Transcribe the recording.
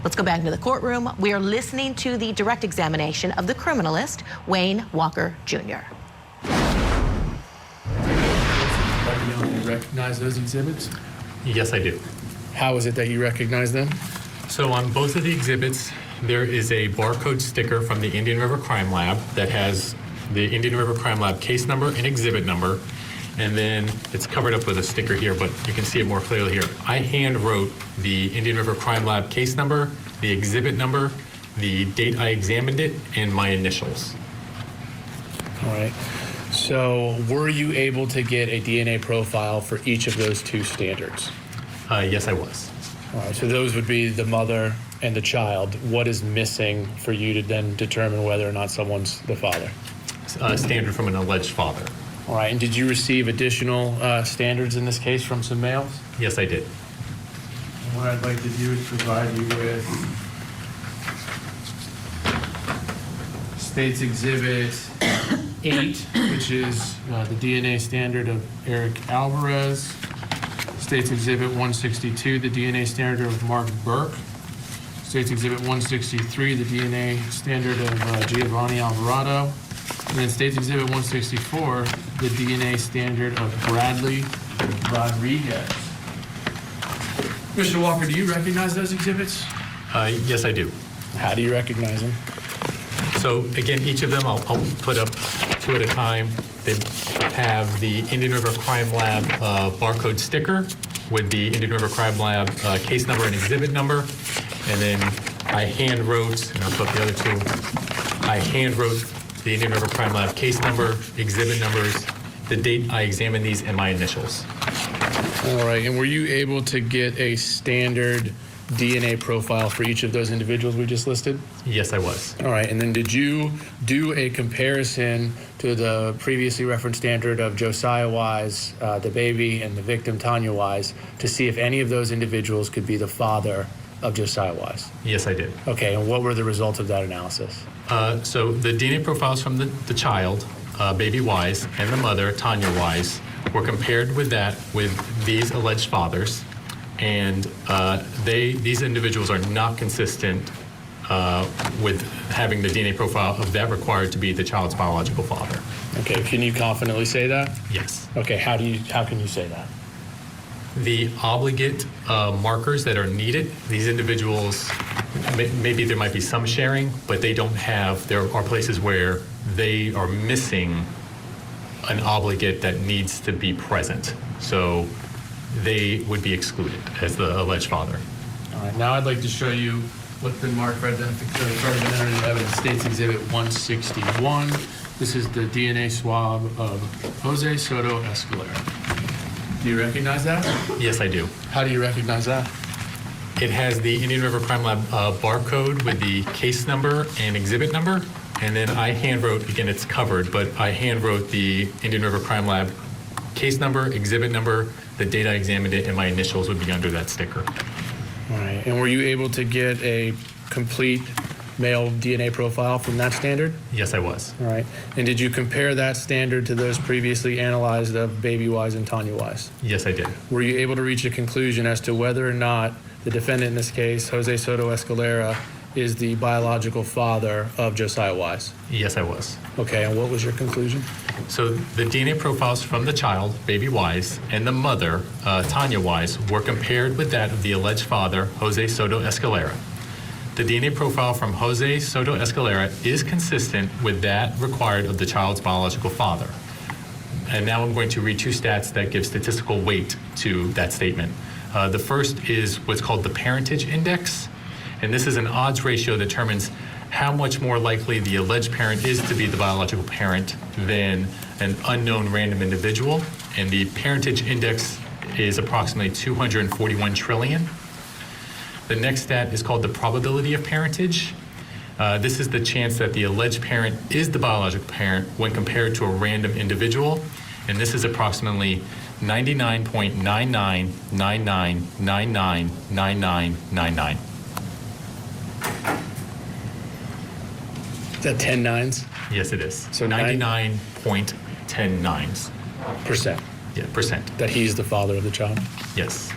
Let's go back into the courtroom. We are listening to the direct examination of the criminalist, Wayne Walker Jr. You recognize those exhibits? Yes, I do. How is it that you recognize them? So on both of the exhibits, there is a barcode sticker from the Indian River Crime Lab that has the Indian River Crime Lab case number and exhibit number. And then it's covered up with a sticker here, but you can see it more clearly here. I hand wrote the Indian River Crime Lab case number, the exhibit number, the date I examined it, and my initials. All right. So were you able to get a DNA profile for each of those two standards? Yes, I was. All right. So those would be the mother and the child. What is missing for you to then determine whether or not someone's the father? Standard from an alleged father. All right. And did you receive additional standards in this case from some males? Yes, I did. And what I'd like to do is provide you with State's Exhibit 8, which is the DNA standard of Eric Alvarez. State's Exhibit 162, the DNA standard of Mark Burke. State's Exhibit 163, the DNA standard of Giovanni Alvarado. And then State's Exhibit 164, the DNA standard of Bradley Rodriguez. Mr. Walker, do you recognize those exhibits? Yes, I do. How do you recognize them? So again, each of them I'll put up two at a time. They have the Indian River Crime Lab barcode sticker with the Indian River Crime Lab case number and exhibit number. And then I hand wrote, and I'll put the other two, I hand wrote the Indian River Crime Lab case number, exhibit numbers, the date I examined these, and my initials. All right, and were you able to get a standard DNA profile for each of those individuals we just listed? Yes, I was. All right, and then did you do a comparison to the previously referenced standard of Josiah Wise, the baby, and the victim, Tania Wise, to see if any of those individuals could be the father of Josiah Wise? Yes, I did. Okay, and what were the results of that analysis? So the DNA profiles from the child, baby Wise, and the mother, Tania Wise, were compared with that with these alleged fathers, and these individuals are not consistent with having the DNA profile of that required to be the child's biological father. Okay, can you confidently say that? Yes. Okay, how can you say that? The obligate markers that are needed, these individuals, maybe there might be some sharing, but they don't have, there are places where they are missing an obligate that needs to be present. So they would be excluded as the alleged father. All right, now I'd like to show you what's been marked for identification evidence. State's Exhibit 161. This is the DNA swab of Jose Soto-Escalera. Do you recognize that? Yes, I do. How do you recognize that? It has the Indian River Crime Lab barcode with the case number and exhibit number. And then I hand wrote, again, it's covered, but I hand wrote the Indian River Crime Lab case number, exhibit number, the date I examined it, and my initials would be under that sticker. All right, and were you able to get a complete male DNA profile from that standard? Yes, I was. All right, and did you compare that standard to those previously analyzed of Baby Wise and Tania Wise? Yes, I did. Were you able to reach a conclusion as to whether or not the defendant in this case, Jose Soto-Escalera, is the biological father of Josiah Wise? Yes, I was. Okay, and what was your conclusion? So the DNA profiles from the child, Baby Wise, and the mother, Tania Wise, were compared with that of the alleged father, Jose Soto-Escalera. The DNA profile from Jose Soto-Escalera is consistent with that required of the child's biological father. And now I'm going to read two stats that give statistical weight to that statement. The first is what's called the parentage index. And this is an odds ratio that determines how much more likely the alleged parent is to be the biological parent than an unknown random individual. And the parentage index is approximately 241 trillion. The next stat is called the probability of parentage. This is the chance that the alleged parent is the biological parent when compared to a random individual. And this is approximately 99.9999999999. Is that 10 nines? Yes, it is. So 99.109%. Percent. Yeah, percent. That he's the father of the child? Yes.